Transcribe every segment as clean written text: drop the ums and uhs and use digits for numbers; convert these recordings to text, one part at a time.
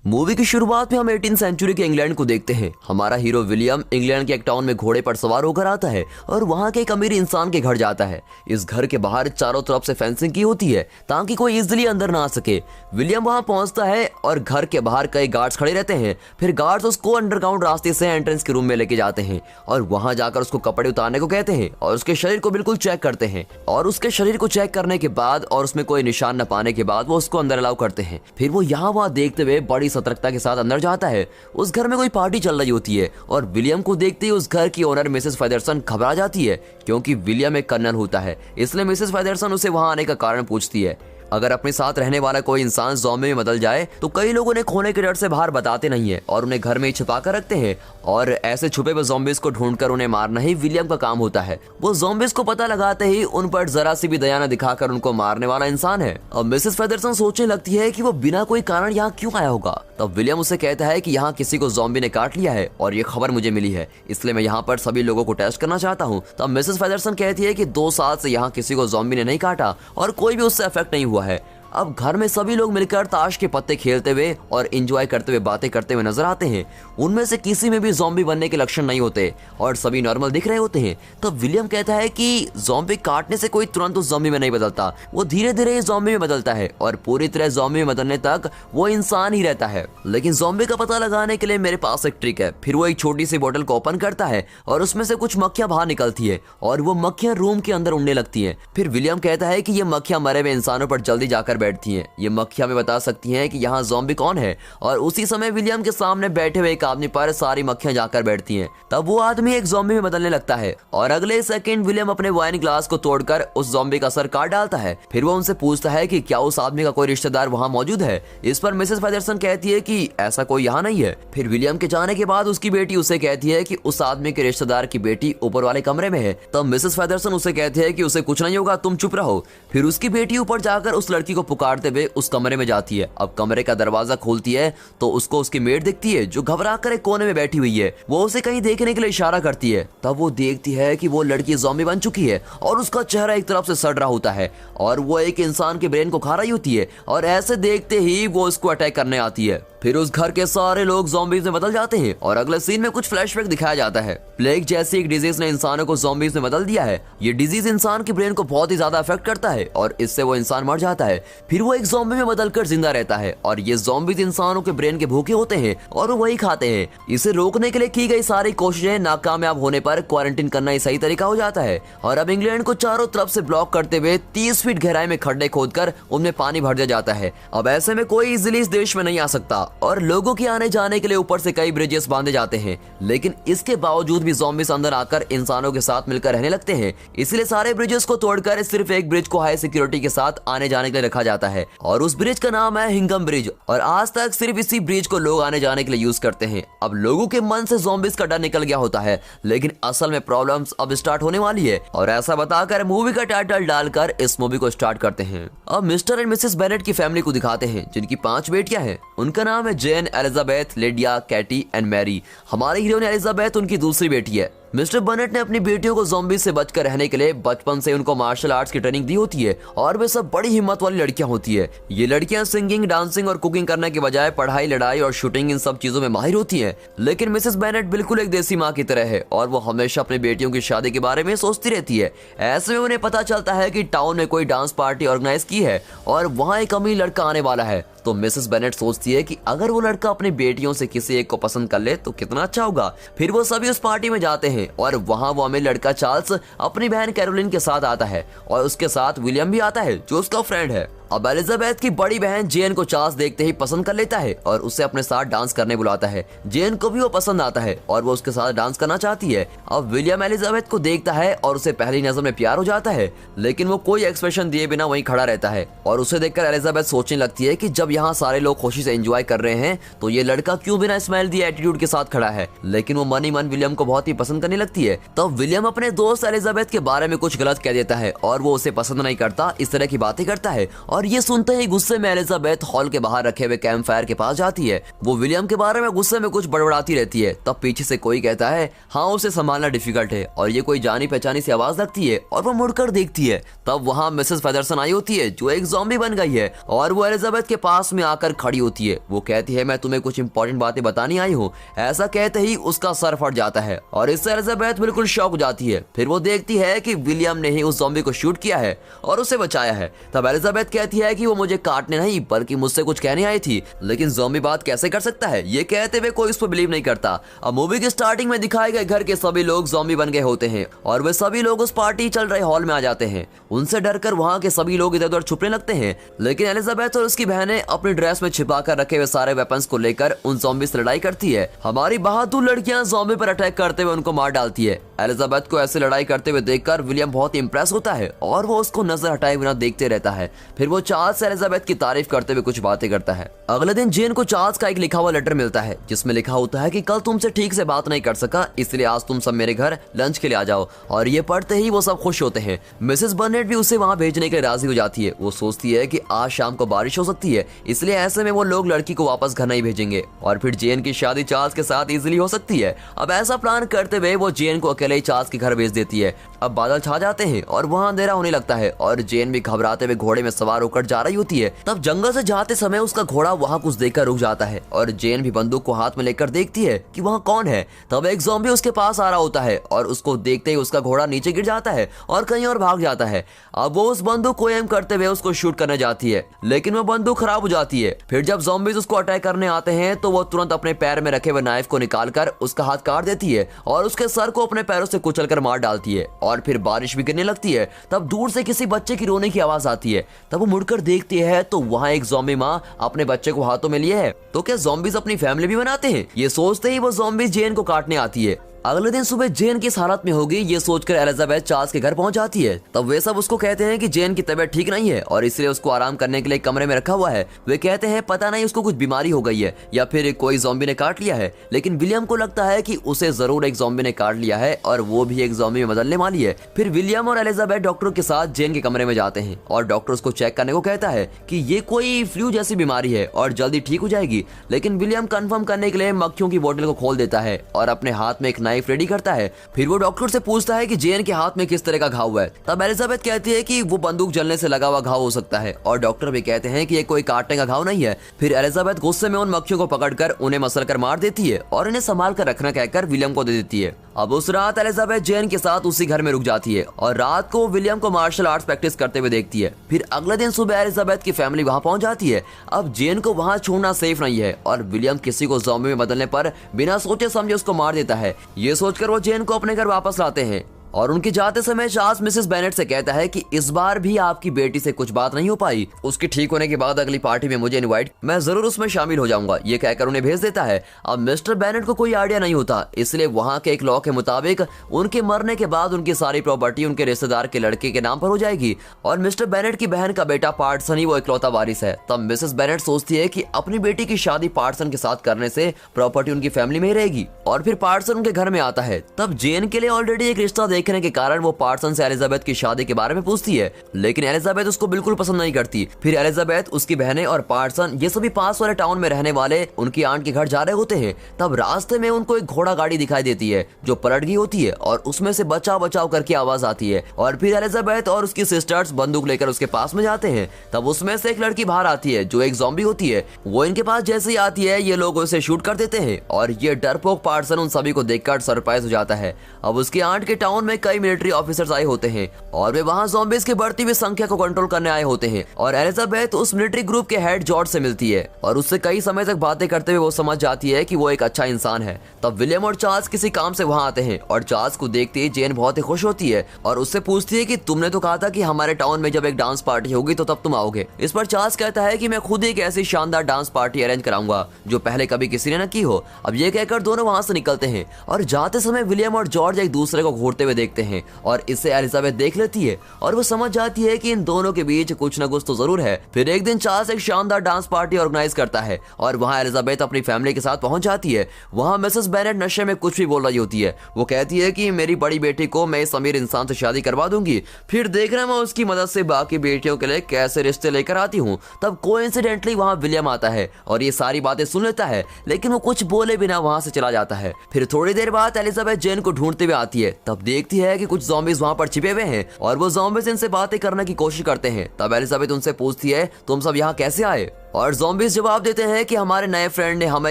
Movie की शुरुआत में हम 18 सेंचुरी के इंग्लैंड को देखते हैं। हमारा हीरो विलियम इंग्लैंड के एक टाउन में घोड़े पर सवार होकर आता है और वहां के एक अमीर इंसान के घर जाता है। इस घर के बाहर चारों तरफ से फेंसिंग की होती है ताकि कोई इजिली अंदर ना आ सके। विलियम वहां पहुंचता है और घर के बाहर कई गार्ड्स खड़े रहते हैं। फिर गार्ड्स उसको अंडरग्राउंड रास्ते से एंट्रेंस के रूम में लेके जाते हैं और वहां जाकर उसको कपड़े उतारने को कहते हैं और उसके शरीर को बिल्कुल चेक करते हैं। और उसके शरीर को चेक करने के बाद और उसमें कोई निशान न पाने के बाद वो उसको अंदर अलाउ करते हैं। फिर वो यहाँ वहां देखते हुए बड़ी सतर्कता के साथ अंदर जाता है। उस घर में कोई पार्टी चल रही होती है और विलियम को देखते ही उस घर की ओनर मिसेस फेदरसन घबरा जाती है क्योंकि विलियम एक कर्नल होता है। इसलिए मिसेस फेदरसन उसे वहां आने का कारण पूछती है। अगर अपने साथ रहने वाला कोई इंसान ज़ॉम्बी में बदल जाए तो कई लोग उन्हें खोने के डर से बाहर बताते नहीं है और उन्हें घर में ही छुपा कर रखते हैं और ऐसे छुपे हुए ज़ॉम्बीज़ को ढूंढकर उन्हें मारना ही विलियम का काम होता है। वो ज़ॉम्बीज़ को पता लगाते ही उन पर जरा सी भी दया न दिखाकर उनको मारने वाला इंसान है। अब मिसेस फेदरसन सोचने लगती है कि वो बिना कोई कारण यहाँ क्यों आया होगा। तब विलियम उसे कहता है कि यहाँ किसी को ज़ॉम्बी ने काट लिया है और ये खबर मुझे मिली है, इसलिए मैं यहाँ पर सभी लोगों को टेस्ट करना चाहता हूँ। तब मिसेस फेदरसन कहती है कि 2 साल से यहाँ किसी को ज़ॉम्बी ने नहीं काटा और कोई भी उससे अफेक्ट नहीं हुआ है। अब घर में सभी लोग मिलकर ताश के पत्ते खेलते हुए और एंजॉय करते हुए बातें करते हुए नजर आते हैं। उनमें से किसी में भी ज़ॉम्बी बनने के लक्षण नहीं होते और सभी नॉर्मल दिख रहे होते हैं। तो विलियम कहता है कि ज़ॉम्बी काटने से कोई तुरंत उस ज़ॉम्बी में नहीं बदलता, वो धीरे धीरे ज़ॉम्बी में बदलता है और पूरी तरह ज़ॉम्बी में बदलने तक वो इंसान ही रहता है। लेकिन ज़ॉम्बी का पता लगाने के लिए मेरे पास एक ट्रिक है। फिर वो एक छोटी सी बोतल को ओपन करता है और उसमें से कुछ मक्खियां बाहर निकलती है और वो मक्खियां रूम के अंदर उड़ने लगती हैं। फिर विलियम कहता है कि ये मक्खियां मरे हुए इंसानों पर जल्दी जाकर बैठती हैं। ये मक्खियां हमें बता सकती हैं कि यहाँ ज़ॉम्बी कौन है और उसी समय विलियम के सामने बैठे हुए एक आदमी पर सारी मक्खियां जाकर बैठती हैं। तब वो आदमी एक ज़ॉम्बी में बदलने लगता है और अगले सेकंड विलियम अपने वाइन ग्लास को तोड़कर उस ज़ॉम्बी का सर काट डालता है। फिर वो उनसे पूछता है कि क्या उस आदमी का कोई रिश्तेदार वहाँ मौजूद है। इस पर मिसेस फेदरसन कहती है कि ऐसा कोई यहाँ नहीं है। फिर विलियम के जाने के बाद उसकी बेटी उसे कहती है कि उस आदमी के रिश्तेदार की बेटी ऊपर वाले कमरे में है। तब मिसेस फेदरसन उसे कहती है कि उसे कुछ नहीं होगा, तुम चुप रहो। फिर उसकी बेटी ऊपर जाकर उस लड़की को पुकारते हुए उस कमरे में जाती है। अब कमरे का दरवाजा खोलती है तो उसको उसकी मेड दिखती है जो घबरा कर एक कोने में बैठी हुई है। वो उसे कहीं देखने के लिए इशारा करती है। तब वो देखती है कि वो लड़की ज़ॉम्बी बन चुकी है और उसका चेहरा एक तरफ से सड़ रहा होता है और वो एक इंसान के ब्रेन को खा रही होती है और ऐसे देखते ही वो उसको अटैक करने आती है। फिर उस घर के सारे लोग ज़ॉम्बीज़ में बदल जाते हैं और अगले सीन में कुछ फ्लैशबैक दिखाया जाता है। प्लेग जैसी एक डिजीज ने इंसानों को ज़ॉम्बीज़ में बदल दिया है। ये डिजीज इंसान के ब्रेन को बहुत ही ज्यादा अफेक्ट करता है और इससे वो इंसान मर जाता है। फिर वो एक ज़ॉम्बी में बदलकर जिंदा रहता है और ये ज़ॉम्बीज़ इंसानों के ब्रेन के भूखे होते हैं और वो वही खाते हैं। इसे रोकने के लिए की गई सारी कोशिशें नाकामयाब होने पर क्वारंटीन करना ही सही तरीका हो जाता है और अब इंग्लैंड को चारों तरफ से ब्लॉक करते हुए 30 फीट गहराई में खड्डे खोदकर उनमें पानी भर दिया जाता है। अब ऐसे में कोई इजिली इस देश में नहीं आ सकता और लोगों की आने जाने के लिए ऊपर से कई ब्रिजेस बांधे जाते हैं। लेकिन इसके बावजूद भी ज़ॉम्बीज़ अंदर आकर इंसानों के साथ मिलकर रहने लगते हैं। इसलिए सारे ब्रिजेस को तोड़कर सिर्फ एक ब्रिज को हाई सिक्योरिटी के साथ आने जाने के लिए रखा जाता है और उस ब्रिज का नाम है हिंगम ब्रिज और आज तक सिर्फ इसी ब्रिज को लोग आने जाने के लिए यूज करते हैं। अब लोगों के मन से ज़ॉम्बीज़ का डर निकल गया होता है लेकिन असल में प्रॉब्लम्स अब स्टार्ट होने वाली है और ऐसा बताकर मूवी का टाइटल डालकर इस मूवी को स्टार्ट करते हैं। अब मिस्टर एंड मिसेस बेनेट की फैमिली को दिखाते हैं जिनकी 5 बेटियां हैं। उनका नाम है Jane, Elizabeth, Lydia, Katie and Mary. हमारे हीरोइन एलिजाबेथ उनकी दूसरी बेटी है। मिस्टर बनेट ने अपनी बेटियों को ज़ॉम्बी से बचकर रहने के लिए बचपन से उनको मार्शल आर्ट्स की ट्रेनिंग दी होती है और वे सब बड़ी हिम्मत वाली लड़कियां होती है। ये लड़कियां सिंगिंग, डांसिंग और कुकिंग करने के बजाय पढ़ाई, लड़ाई और शूटिंग इन सब चीजों में माहिर होती हैं। लेकिन मिसेस बेनेट बिल्कुल एक देसी माँ की तरह है और वो हमेशा अपनी बेटियों की शादी के बारे में सोचती रहती है। ऐसे में उन्हें पता चलता है कि टाउन में कोई डांस पार्टी ऑर्गेनाइज की है और वहाँ एक अमीर लड़का आने वाला है। तो मिसेस बेनेट सोचती है कि अगर वो लड़का अपनी बेटियों से किसी एक को पसंद कर ले तो कितना अच्छा होगा। फिर वो सभी उस पार्टी में जाते हैं और वहाँ वो अमीर लड़का चार्ल्स अपनी बहन कैरोलिन के साथ आता है और उसके साथ विलियम भी आता है जो उसका फ्रेंड है। अब एलिजाबेथ की बड़ी बहन जेन को चार्ल्स देखते ही पसंद कर लेता है और उसे अपने साथ डांस करने बुलाता है। जेन को भी वो पसंद आता है और वो उसके साथ डांस करना चाहती है। अब विलियम एलिजाबेथ को देखता है और उसे पहली नजर में प्यार हो जाता है लेकिन वो कोई एक्सप्रेशन दिए बिना वहीं खड़ा रहता है और उसे देखकर एलिजाबेथ सोचने लगती है कि जब यहाँ सारे लोग खुशी से एंजॉय कर रहे हैं तो ये लड़का क्यों बिना स्माइल दिए एटीट्यूड के साथ खड़ा है। लेकिन वो मन ही मन विलियम को बहुत ही पसंद करने लगती है। तब विलियम अपने दोस्त एलिजाबेथ के बारे में कुछ गलत कह देता है और वो उसे पसंद नहीं करता, इस तरह की बातें करता है और और ये सुनते ही गुस्से में एलिजाबेथ हॉल के बाहर रखे हुए कैंप फायर के पास जाती है। वो विलियम के बारे में गुस्से में कुछ बड़बड़ाती रहती है। तब पीछे से कोई कहता है हाँ उसे संभालना डिफिकल्ट है, और ये कोई जानी पहचानी सी आवाज लगती है और वो मुड़कर देखती है। तब वहाँ मिसेस फेदरसन आई होती है जो एक ज़ॉम्बी बन गई है और वो एलिजाबेथ के पास में आकर खड़ी होती है। वो कहती है मैं तुम्हें कुछ इंपॉर्टेंट बातें बतानी आई हूँ। ऐसा कहते ही उसका सर फट जाता है और इससे एलिजाबेथ बिल्कुल शॉक हो जाती है। फिर वो देखती है कि विलियम ने ही उस ज़ॉम्बी को शूट किया है और उसे बचाया है। तब एलिजाबेथ कहती है कि वो मुझे काटने नहीं बल्कि मुझसे कुछ कहने आई थी, लेकिन ज़ॉम्बी बात कैसे कर सकता है। ये कहते हुए कोई उस पर बिलीव नहीं करता। अब मूवी की स्टार्टिंग में दिखाए गए घर के सभी लोग ज़ॉम्बी बन गए होते हैं और वे सभी लोग उस पार्टी चल रहे हॉल में आ जाते हैं। उनसे डरकर वहाँ के सभी लोग इधर उधर छुपने लगते हैं, लेकिन एलिजाबेथ और उसकी बहनें अपनी ड्रेस में छिपा कर रखे हुए सारे वेपन्स को लेकर उन ज़ॉम्बी से लड़ाई करती है। हमारी बहादुर लड़कियां ज़ॉम्बी पर अटैक करते हुए उनको मार डालती है। एलिजाबेथ को ऐसे लड़ाई करते हुए देखकर विलियम बहुत इंप्रेस होता है और वो उसको नजर हटाए बिना देखते रहता है। फिर वो चार्ल्स से एलिजाबेथ की तारीफ करते हुए कुछ बातें करता है। अगले दिन जेन को चार्ल्स का एक लिखा हुआ लेटर मिलता है जिसमें लिखा होता है कि कल तुमसे ठीक से बात नहीं कर सका, इसलिए आज तुम सब मेरे घर लंच के लिए आ जाओ। और ये पढ़ते ही वो सब खुश होते हैं। मिसेस बर्नेट भी उसे वहाँ भेजने के लिए राजी हो जाती है। वो सोचती है कि आज शाम को बारिश हो सकती है, इसलिए ऐसे में वो लोग लड़की को वापस घर नहीं भेजेंगे और फिर जेन की शादी चार्ल्स के साथ इजीली हो सकती है। अब ऐसा प्लान करते हुए वो जेन को अकेले ही चार्ल्स के घर भेज देती है। अब बादल छा जाते हैं और वहाँ अंधेरा होने लगता है और जेन भी घबराते हुए घोड़े में सवार होकर जा रही होती है। तब जंगल से जाते समय उसका घोड़ा वहाँ कुछ देखकर रुक जाता है और जेन भी बंदूक को हाथ में लेकर देखती है कि वहाँ कौन है। तब एक ज़ॉम्बी उसके पास आ रहा होता है और उसको देखते ही उसका घोड़ा नीचे गिर जाता है और कहीं और भाग जाता है। अब वो उस बंदूक को एम करते हुए उसको शूट करने जाती है, लेकिन वो बंदूक खराब हो जाती है। फिर जब ज़ॉम्बीज उसको अटैक करने आते हैं तो वो तुरंत अपने पैर में रखे हुए नाइफ को निकालकर उसका हाथ काट देती है और उसके सर को अपने पैरों से कुचलकर मार डालती है। और फिर बारिश भी गिरने लगती है। तब दूर से किसी बच्चे की रोने की आवाज आती है। तब वो मुड़कर देखती है तो वहाँ एक ज़ॉम्बी माँ अपने बच्चे को हाथों में लिए है। तो क्या ज़ॉम्बीज अपनी फैमिली भी बनाते हैं? ये सोचते ही वो ज़ॉम्बी जेन को काटने आती है। अगले दिन सुबह जेन किस हालत में होगी ये सोचकर एलिजाबेथ चार्ल्स के घर पहुंच जाती है। तब वे सब उसको कहते हैं कि जेन की तबीयत ठीक नहीं है और इसलिए उसको आराम करने के लिए कमरे में रखा हुआ है। वे कहते हैं पता नहीं उसको कुछ बीमारी हो गई है या फिर कोई ज़ॉम्बी ने काट लिया है, लेकिन विलियम को लगता है कि उसे जरूर एक ज़ॉम्बी ने काट लिया है और वो भी एक ज़ॉम्बी में बदलने वाली है। फिर विलियम और एलिजाबेथ डॉक्टर के साथ जेन के कमरे में जाते हैं और डॉक्टर उसको चेक करने को कहता है कि ये कोई फ्लू जैसी बीमारी है और जल्दी ठीक हो जाएगी। लेकिन विलियम कंफर्म करने के लिए मक्खियों की बोतल को खोल देता है और अपने हाथ में एक नाइफ रेडी करता है। फिर वो डॉक्टर से पूछता है कि जेन के हाथ में किस तरह का घाव हुआ है। तब एलिजाबेथ कहती है कि वो बंदूक जलने से लगा हुआ घाव हो सकता है और डॉक्टर भी कहते हैं कि ये कोई काटने का घाव नहीं है। फिर एलिजाबेथ गुस्से में उन मक्खियों को पकड़कर उन्हें मसलकर मार देती है और इन्हें संभाल कर रखना कहकर विलियम को दे देती है। अब उस रात एलिजाबेथ जेन के साथ उसी घर में रुक जाती है और रात को विलियम को मार्शल आर्ट्स प्रैक्टिस करते हुए देखती है। फिर अगले दिन सुबह एलिजाबेथ की फैमिली वहां पहुंच जाती है। अब जेन को वहां छोड़ना सेफ नहीं है और विलियम किसी को ज़ॉम्बी में बदलने पर बिना सोचे समझे उसको मार देता है। ये सोचकर वो जेन को अपने घर वापस लाते हैं और उनके जाते समय चार्ल्स मिसेस बेनेट से कहता है कि इस बार भी आपकी बेटी से कुछ बात नहीं हो पाई। उसके ठीक होने के बाद अगली पार्टी में मुझे इनवाइट, मैं जरूर उसमें शामिल हो जाऊंगा, ये कहकर उन्हें भेज देता है। अब मिस्टर बेनेट को कोई आइडिया नहीं होता, इसलिए वहाँ के एक लॉ के मुताबिक उनके मरने के बाद उनकी सारी प्रॉपर्टी उनके रिश्तेदार के लड़के के नाम पर हो जाएगी और मिस्टर बेनेट की बहन का बेटा पार्टसन ही वो इकलौता वारिस है। तब मिसेस बेनेट सोचती है कि अपनी बेटी की शादी पार्टसन के साथ करने से प्रॉपर्टी उनकी फैमिली में ही रहेगी और फिर पार्टसन उनके घर में आता है। तब जेन के लिए ऑलरेडी एक रिश्ता देखने के कारण वो पार्टसन से एलिजाबेथ की शादी के बारे में पूछती है, लेकिन एलिजाबेथ उसको बिल्कुल पसंद नहीं करती। फिर एलिजाबेथ, उसकी बहनें और पार्टसन ये सभी पास वाले टाउन में रहने वाले उनकी आंट के घर जा रहे होते हैं। तब रास्ते में उनको एक घोड़ा गाड़ी दिखाई देती है जो पलट गई होती है और उसमें से बचाव बचाव करके आवाज आती है और फिर एलिजाबेथ और उसकी सिस्टर्स बंदूक लेकर उसके पास में जाते हैं। तब उसमें से एक लड़की बाहर आती है जो एक ज़ॉम्बी होती है। वो इनके पास जैसे ही आती है ये लोग उसे शूट कर देते हैं और ये डरपोक पार्टसन उन सभी को देखकर सरप्राइज हो जाता है। अब उसकी आंट के टाउन में कई मिलिट्री ऑफिसर्स आए होते हैं और वे वहां ज़ॉम्बीज की बढ़ती हुई संख्या को कंट्रोल करने आए होते हैं और एलिजाबेथ उस मिलिट्री ग्रुप के हेड जॉर्ज से मिलती है और उससे कई समय तक बातें करते हुए वो समझ जाती है कि वो एक अच्छा इंसान है। तब विलियम और चार्ल्स किसी काम से वहां आते हैं और चार्ल्स को देखते ही जेन बहुत ही खुश होती है और उससे पूछती है कि तुमने तो कहा था कि हमारे टाउन में जब एक डांस पार्टी होगी तो तब तुम आओगे। इस पर चार्ल्स कहता है कि मैं खुद एक ऐसी शानदार डांस पार्टी अरेंज कराऊंगा जो पहले कभी किसी ने न की हो। अब ये कहकर दोनों वहां से निकलते हैं और जाते समय विलियम और जॉर्ज एक दूसरे को घूरते हुए में देखते हैं और इसे एलिजाबेथ देख लेती है और वो समझ जाती है कि इन दोनों के बीच कुछ न कुछ तो जरूर है। फिर एक दिन चार्ल्स एक शानदार डांस पार्टी ऑर्गेनाइज करता है और वहाँ एलिजाबेथ अपनी फैमिली के साथ पहुंच जाती है। वहाँ मिसेस बेनेट नशे में कुछ भी बोल रही होती है। वो कहती है कि मेरी बड़ी बेटी को मैं इस अमीर इंसान से शादी करवा दूंगी, फिर देखना मैं उसकी मदद से बाकी बेटियों के लिए कैसे रिश्ते लेकर आती हूँ। तब कोइंसिडेंटली वहाँ विलियम आता है और ये सारी बातें सुन लेता है, लेकिन वो कुछ बोले बिना वहाँ से चला जाता है। फिर थोड़ी देर बाद एलिजाबेथ जेन को ढूंढते हुए आती है। तब देखती है कि कुछ ज़ॉम्बीज वहाँ पर छिपे हुए हैं और वो ज़ॉम्बीज इनसे बातें करने की कोशिश करते हैं। तब एलिजाबेथ उनसे पूछती है तुम सब यहाँ कैसे आए, और ज़ॉम्बीज जवाब देते हैं कि हमारे नए फ्रेंड ने हमें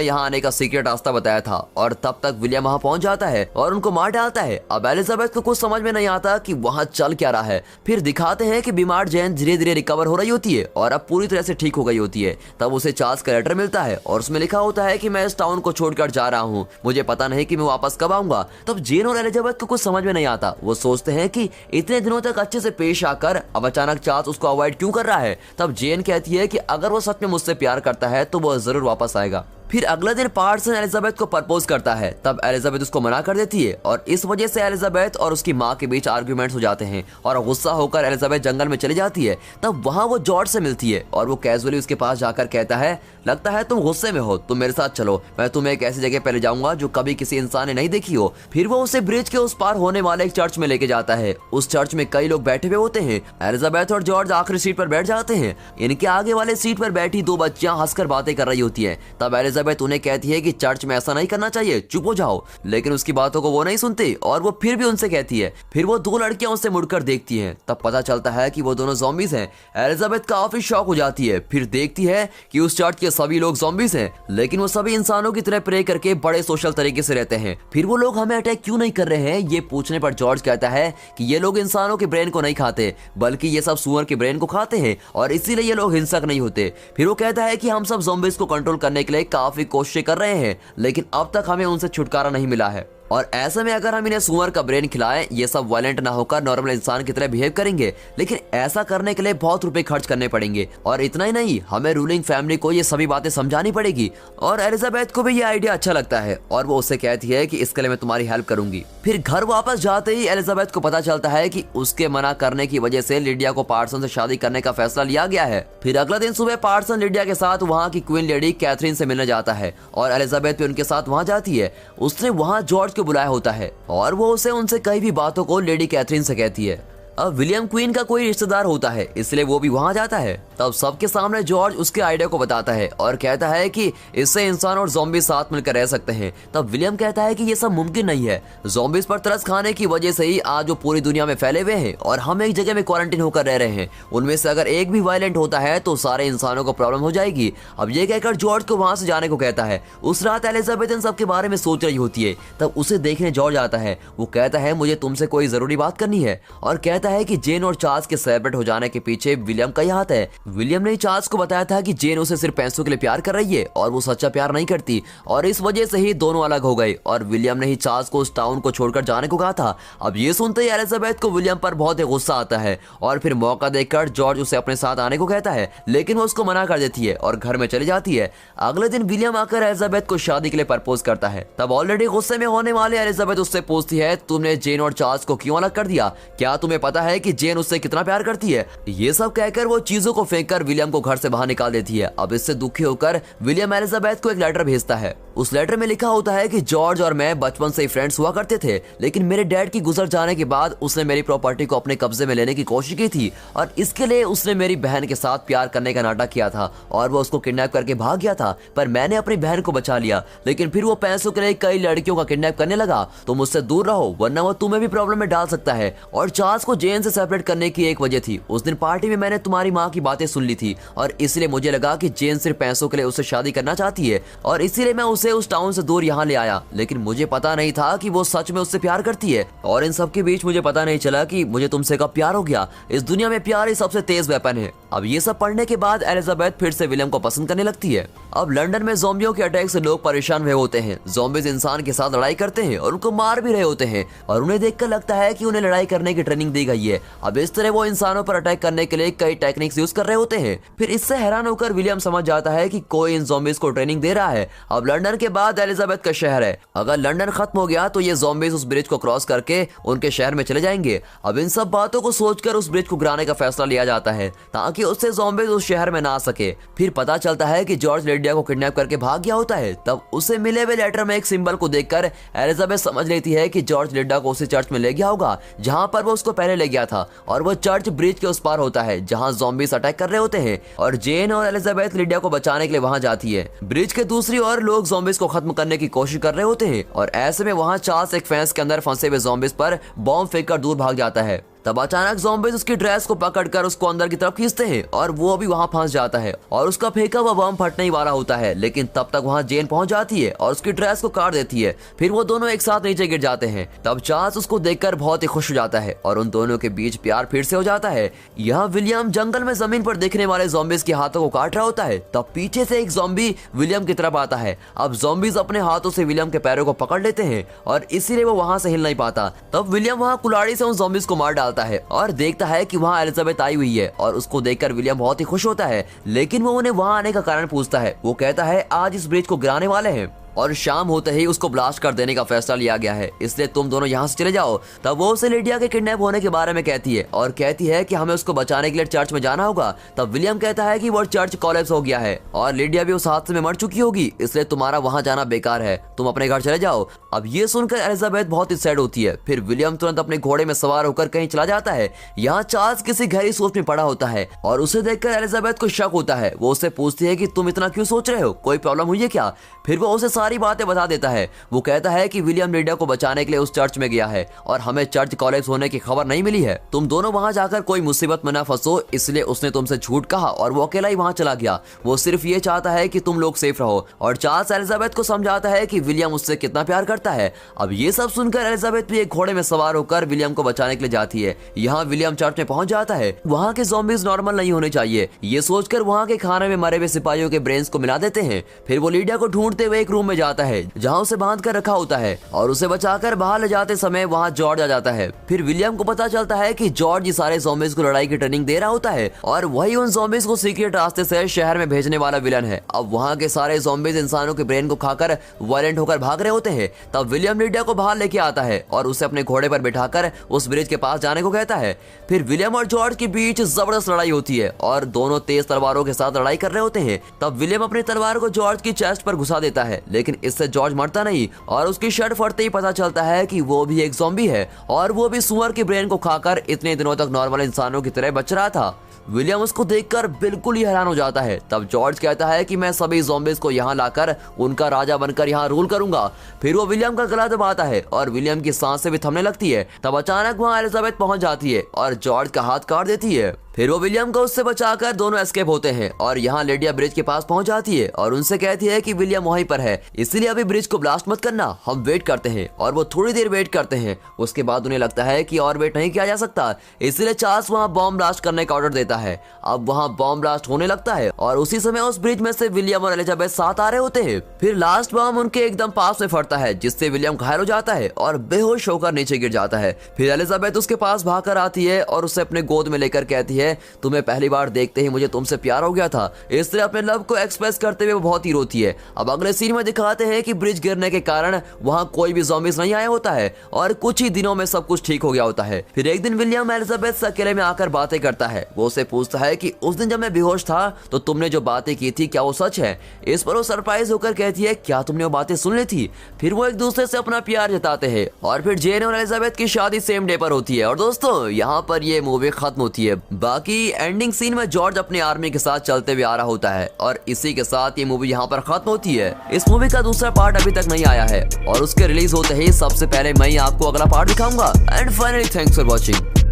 यहाँ आने का सीक्रेट रास्ता बताया था। और तब तक विलियम वहाँ पहुँच जाता है और उनको मार डालता है। अब एलिजाबेथ को कुछ समझ में नहीं आता कि वहाँ चल क्या रहा है। फिर दिखाते हैं कि बीमार जेन धीरे धीरे रिकवर हो रही होती है और अब पूरी तरह से ठीक हो गई होती है। तब उसे चार्ल्स का लेटर मिलता है और उसमें लिखा होता है कि मैं इस टाउन को छोड़कर जा रहा हूँ, मुझे पता नहीं कि मैं वापस कब आऊंगा। तब जेन और एलिजाबेथ को कुछ समझ में नहीं आता। वो सोचते हैं कि इतने दिनों तक अच्छे से पेश आकर अब अचानक चार्ल्स उसको अवॉइड क्यों कर रहा है। तब जेन कहती है कि अगर वो सच में मुझसे प्यार करता है तो वो जरूर वापस आएगा। फिर अगले दिन पार्सन एलिजाबेथ को प्रपोज करता है। तब एलिजाबेथ उसको मना कर देती है और इस वजह से एलिजाबेथ और उसकी माँ के बीच आर्ग्यूमेंट्स हो जाते हैं और गुस्सा होकर एलिजाबेथ जंगल में चली जाती है। तब वहाँ वो जॉर्ज से मिलती है और वो कैजुअली उसके पास जाकर कहता है लगता है तुम गुस्से में हो, तुम मेरे साथ चलो, मैं तुम्हें एक ऐसी जगह पे ले जाऊंगा जो कभी किसी इंसान ने नहीं देखी हो। फिर वो उसे ब्रिज के उस पार होने वाले एक चर्च में लेके जाता है। उस चर्च में कई लोग बैठे हुए होते हैं। एलिजाबेथ और जॉर्ज आखिरी सीट पर बैठ जाते हैं। इनके आगे वाले सीट पर बैठी दो बच्चियां हंसकर बातें कर रही होती है। तब एलिजाबेथ उन्हें कहती है कि चर्च में ऐसा नहीं करना चाहिए, चुप हो जाओ, लेकिन उसकी बातों को वो नहीं सुनते और वो फिर भी उनसे कहती है। फिर वो दो लड़कियां उससे मुड़कर देखती हैं। तब पता चलता है कि वो दोनों ज़ॉम्बीज हैं। एलिजाबेथ काफी शॉक हो जाती है। फिर देखती है कि उस चर्च के सभी लोग ज़ॉम्बीज हैं, लेकिन वो सभी इंसानों की तरह प्रे करके बड़े सोशल तरीके से रहते हैं। फिर वो लोग हमें अटैक क्यों नहीं कर रहे हैं, ये पूछने पर जॉर्ज कहता है कि ये लोग इंसानों के ब्रेन को नहीं खाते, बल्कि ये सब सुअर के ब्रेन को खाते हैं और इसीलिए ये लोग हिंसक नहीं होते। फिर वो कहता है कि हम सब ज़ॉम्बीज को कंट्रोल करने के लिए काफी कोशिशें कर रहे हैं, लेकिन अब तक हमें उनसे छुटकारा नहीं मिला है और ऐसे में अगर हम इन्हें सुअर का ब्रेन खिलाएं, ये सब वायलेंट ना होकर नॉर्मल इंसान की तरह बिहेव करेंगे, लेकिन ऐसा करने के लिए बहुत रुपए खर्च करने पड़ेंगे और इतना ही नहीं, हमें रूलिंग फैमिली को ये सभी बातें समझानी पड़ेगी। और एलिजाबेथ को भी ये आइडिया अच्छा लगता है और वो उससे कहती है कि इसके लिए मैं तुम्हारी हेल्प करूंगी। फिर घर वापस जाते ही एलिजाबेथ को पता चलता है कि उसके मना करने की वजह से लिडिया को पार्सन से शादी करने का फैसला लिया गया है। फिर अगले दिन सुबह पार्सन लिडिया के साथ वहाँ की क्वीन लेडी कैथरीन से मिलने जाता है और एलिजाबेथ भी उनके साथ वहाँ जाती है। उसने वहाँ जॉर्ज को बुलाया होता है और वो उनसे कई भी बातों को लेडी कैथरीन से कहती है। अब विलियम क्वीन का कोई रिश्तेदार होता है, इसलिए वो भी वहाँ जाता है। तब सबके सामने जॉर्ज उसके आइडिया को बताता है और कहता है कि इससे इंसान और ज़ॉम्बी साथ मिलकर रह सकते हैं। तब विलियम कहता है कि ये सब मुमकिन नहीं है, ज़ॉम्बीज पर तरस खाने की वजह से ही आज वो पूरी दुनिया में फैले हुए हैं और हम एक जगह में क्वारंटीन होकर रह रहे हैं। उनमें से अगर एक भी वायलेंट होता है तो सारे इंसानों को प्रॉब्लम हो जाएगी। अब ये कहकर जॉर्ज को वहाँ से जाने को कहता है। उस रात एलिजाबेथ इन सब के बारे में सोच रही होती है। तब उसे देखने जॉर्ज आता है। वो कहता है मुझे तुमसे कोई जरूरी बात करनी है और कहता है कि जेन और चार्ल्स के सेपरेट हो जाने के पीछे विलियम का ही हाथ है। विलियम ने चार्ल्स को बताया था कि जेन उसे सिर्फ पैसों के लिए प्यार कर रही है और वो सच्चा प्यार नहीं करती और इस वजह से ही दोनों अलग हो गए और विलियम ने ही चार्ल्स को उस टाउन को छोड़कर जाने को कहा था। अब ये सुनते ही एलिजाबेथ को विलियम पर बहुत ही गुस्सा आता है और फिर मौका देखकर जॉर्ज उसे अपने साथ आने को कहता है, लेकिन वो उसको मना कर देती है और घर में चली जाती है। अगले दिन विलियम आकर एलिजाबेथ को शादी के लिए प्रपोज करता है। तब ऑलरेडी गुस्से में होने वाले एलिजाबेथ उससे पूछती है तुमने जेन और चार्ल्स को क्यों अलग कर दिया, क्या तुम्हें पता है कि जेन उससे कितना प्यार करती है। ये सब कहकर वो चीजों को फेंककर विलियम को घर से बाहर निकाल देती है। अब इससे दुखी होकर विलियम एलिजाबेथ को एक लेटर भेजता है। उस लेटर में लिखा होता है कि जॉर्ज और मैं बचपन से ही फ्रेंड्स हुआ करते थे, लेकिन मेरे डैड की गुजर जाने के बाद उसने मेरी प्रॉपर्टी को अपने कब्जे में लेने की कोशिश की थी और इसके लिए उसने मेरी बहन के साथ प्यार करने का नाटक किया था और वो उसको किडनैप करके भाग गया था, पर मैंने अपनी बहन को बचा लिया। लेकिन फिर वो पैसों के लिए कई लड़कियों का किडनैप करने लगा। तो मुझसे दूर रहो वरना वो तुम्हें भी प्रॉब्लम में डाल सकता है। और चार्ल्स को जेन से सेपरेट करने की एक वजह थी, उस दिन पार्टी में मैंने तुम्हारी माँ की बातें सुन ली थी और इसलिए मुझे लगा कि जेन सिर्फ पैसों के लिए उससे शादी करना चाहती है और इसीलिए मैं उसे उस टाउन से दूर यहाँ ले आया, लेकिन मुझे पता नहीं था कि वो सच में उससे प्यार करती है। और इन सब के बीच मुझे पता नहीं चला कि मुझे तुमसे कब प्यार हो गया। इस दुनिया में प्यार ही सबसे तेज वेपन है। अब ये सब पढ़ने के बाद एलिजाबेथ फिर से विलियम को पसंद करने लगती है। अब लंदन में ज़ॉम्बियों के अटैक से लोग परेशान हुए होते हैं। ज़ॉम्बीज इंसान के साथ लड़ाई करते हैं और उनको मार भी रहे होते हैं और उन्हें देखकर लगता है कि उन्हें लड़ाई करने की ट्रेनिंग दी गई है। अब इस तरह वो इंसानों पर अटैक करने के लिए कई टेक्निक्स यूज कर रहे होते हैं। फिर इससे हैरान होकर विलियम समझ जाता है कि कोई इन ज़ॉम्बीज को ट्रेनिंग दे रहा है। अब लंदन के बाद एलिजाबेथ का शहर है। अगर लंदन खत्म हो गया तो ये ज़ॉम्बीज उस ब्रिज को क्रॉस करके उनके शहर में चले जाएंगे। अब इन सब बातों को सोचकर उस ब्रिज को गिराने का फैसला लिया जाता है ताकि उससे ज़ॉम्बीज उस शहर में ना आ सके। फिर पता चलता है कि जॉर्ज लिडिया को किडनैप करके भाग गया होता है। तब उसे मिले हुए लेटर में एक सिंबल को देखकर एलिजाबेथ समझ लेती है कि जॉर्ज लिडिया को उसी चर्च में ले गया होगा जहां पर वो उसको पहले ले गया था, और वो चर्च ब्रिज के उस पार होता है जहां ज़ॉम्बीज अटैक कर रहे होते हैं। और जेन और एलिजाबेथ लिडिया को बचाने के लिए वहां जाती है। ब्रिज के दूसरी ओर लोग ज़ॉम्बीज को खत्म करने की कोशिश कर रहे होते हैं और ऐसे में वहां चार्ल्स एक फेंस के अंदर फंसे हुए ज़ॉम्बीज पर बॉम्ब फेंककर दूर भाग जाता है। तब अचानक ज़ॉम्बीज उसकी ड्रेस को पकड़कर उसको अंदर की तरफ खींचते हैं और वो भी वहां फंस जाता है और उसका फेंका हुआ बम फटने ही वाला होता है। लेकिन तब तक वहां जेन पहुंच जाती है और उसकी ड्रेस को काट देती है। फिर वो दोनों एक साथ नीचे गिर जाते हैं। तब चार्ल्स उसको देखकर बहुत ही खुश हो जाता है और उन दोनों के बीच प्यार फिर से हो जाता है। यहाँ विलियम जंगल में जमीन पर दिखने वाले ज़ॉम्बीज के हाथों को काट रहा होता है। तब पीछे से एक ज़ॉम्बी विलियम की तरफ आता है। अब ज़ॉम्बीज अपने हाथों से विलियम के पैरों को पकड़ लेते हैं और इसीलिए वो वहां से हिल नहीं पाता। तब विलियम वहां कुल्हाड़ी से उन ज़ॉम्बीज को मार डालता है और देखता है कि वहां एलिजाबेथ आई हुई है और उसको देखकर विलियम बहुत ही खुश होता है। लेकिन वो उन्हें वहां आने का कारण पूछता है। वो कहता है आज इस ब्रिज को गिराने वाले हैं और शाम होते ही उसको ब्लास्ट कर देने का फैसला लिया गया है, इसलिए तुम दोनों यहाँ से चले जाओ। तब वो उसे लिडिया के किडनैप होने के बारे में कहती है और कहती है कि हमें उसको बचाने के लिए चर्च में जाना होगा। तब विलियम कहता है कि वो चर्च कोलैप्स हो गया है और लिडिया भी उस हादसे में मर चुकी होगी, इसलिए तुम्हारा वहां जाना बेकार है, तुम अपने घर चले जाओ। अब ये सुनकर एलिजाबेथ बहुत ही सैड होती है। फिर विलियम तुरंत अपने घोड़े में सवार होकर कहीं चला जाता है। यहाँ चार्ल्स किसी गहरी सोच में पड़ा होता है और उसे देखकर एलिजाबेथ को शक होता है। वो उससे पूछती है कि तुम इतना क्यों सोच रहे हो, कोई प्रॉब्लम हुई है क्या? फिर वो उसे सारी बातें बता देता है। वो कहता है कि विलियम लिडिया को बचाने के लिए उस चर्च में गया है और हमें चर्च कोलैप्स होने की खबर नहीं मिली है। तुम दोनों वहां जाकर कोई मुसीबत में न फंसो, इसलिए उसने तुमसे झूठ कहा और वो अकेला ही वहां चला गया। वो सिर्फ ये चाहता है कि तुम लोग सेफ रहो। और चार्ल्स एलिजाबेथ को समझाता है कि विलियम उससे कितना प्यार करता है। अब ये सब सुनकर एलिजाबेथ भी एक घोड़े में सवार होकर विलियम को बचाने के लिए जाती है। यहाँ विलियम चर्च में पहुंच जाता है। वहाँ के ज़ॉम्बीज नॉर्मल नहीं होने चाहिए, ये सोचकर वहाँ के खाने में मरे हुए सिपाहियों के ब्रेन्स को मिला देते हैं। फिर वो लिडिया को ढूंढते हुए एक रूम में जाता है जहाँ उसे बांध कर रखा होता है और उसे बचाकर बाहर ले जाते समय वहाँ जॉर्ज आ जाता है। फिर विलियम को पता चलता है कि जॉर्ज सारे ज़ॉम्बीज को लड़ाई की ट्रेनिंग दे रहा होता है और वही उन ज़ॉम्बीज को सीक्रेट रास्ते से शहर में भेजने वाला विलन है। अब वहाँ के सारे ज़ॉम्बीज इंसानों के ब्रेन को खाकर वायलेंट होकर भाग रहे होते हैं। तब विलियम लिडिया को बाहर लेके आता है और उसे अपने घोड़े पर बिठाकर उस ब्रिज के पास जाने को कहता है। फिर विलियम और जॉर्ज के बीच जबरदस्त लड़ाई होती है और दोनों तेज तलवारों के साथ लड़ाई कर रहे होते हैं। तब विलियम अपनी तलवार को जॉर्ज की चेस्ट पर घुसा देता है, लेकिन इससे जॉर्ज मरता नहीं और उसकी शर्ट फटते ही पता चलता है कि वो भी एक ज़ॉम्बी है और वो भी सुअर के ब्रेन को खाकर इतने दिनों तक नॉर्मल इंसानों की तरह बच रहा था। विलियम उसको देखकर बिल्कुल ही हैरान हो जाता है। तब जॉर्ज कहता है कि मैं सभी ज़ॉम्बीज को यहाँ लाकर उनका राजा बनकर यहाँ रूल करूंगा। फिर वो विलियम का गला दबाता है और विलियम की सांसें भी थमने लगती है। तब अचानक वहाँ एलिजाबेथ पहुंच जाती है और जॉर्ज का हाथ काट देती है। फिर वो विलियम को उससे बचाकर दोनों एस्केप होते हैं और यहाँ लिडिया ब्रिज के पास पहुंच जाती है और उनसे कहती है कि विलियम वहीं पर है, इसलिए अभी ब्रिज को ब्लास्ट मत करना, हम वेट करते हैं। और वो थोड़ी देर वेट करते हैं। उसके बाद उन्हें लगता है कि और वेट नहीं किया जा सकता, इसलिए चार्ल्स वहाँ बॉम्ब ब्लास्ट करने का ऑर्डर देता है। अब वहाँ बॉम्ब ब्लास्ट होने लगता है और उसी समय उस ब्रिज में से विलियम और एलिजाबेथ साथ आ रहे होते हैं। फिर लास्ट बॉम्ब उनके एकदम पास में फटता है, जिससे विलियम घायल हो जाता है और बेहोश होकर नीचे गिर जाता है। फिर एलिजाबेथ उसके पास भागकर आती है और उसे अपने गोद में लेकर कहती है, तुम्हें पहली बार देखते ही मुझे तुमसे प्यार हो गया था। इस तरह अपने लव को एक्सप्रेस करते हुए वो बहुत ही रोती है। अब अगले सीन में दिखाते हैं कि ब्रिज गिरने के कारण वहां कोई भी ज़ॉम्बीज नहीं आया होता है और कुछ ही दिनों में सब कुछ ठीक हो गया होता है। फिर एक दिन विलियम एलिजाबेथ से अकेले में आकर बातें करता है। वो उसे पूछता है कि उस दिन जब मैं बेहोश था तो तुमने जो बातें की थी क्या वो सच है? इस पर वो सरप्राइज होकर कहती है, क्या तुमने वो बातें सुन ली थी? फिर वो एक दूसरे से अपना प्यार जताते हैं और फिर जेन और एलिजाबेथ की शादी सेम डे पर होती है। और दोस्तों यहाँ पर ये मूवी खत्म होती है। बाकी एंडिंग सीन में जॉर्ज अपनी आर्मी के साथ चलते हुए आ रहा होता है और इसी के साथ ये मूवी यहाँ पर खत्म होती है। इस मूवी का दूसरा पार्ट अभी तक नहीं आया है और उसके रिलीज होते ही सबसे पहले मैं आपको अगला पार्ट दिखाऊंगा। And finally thanks for watching.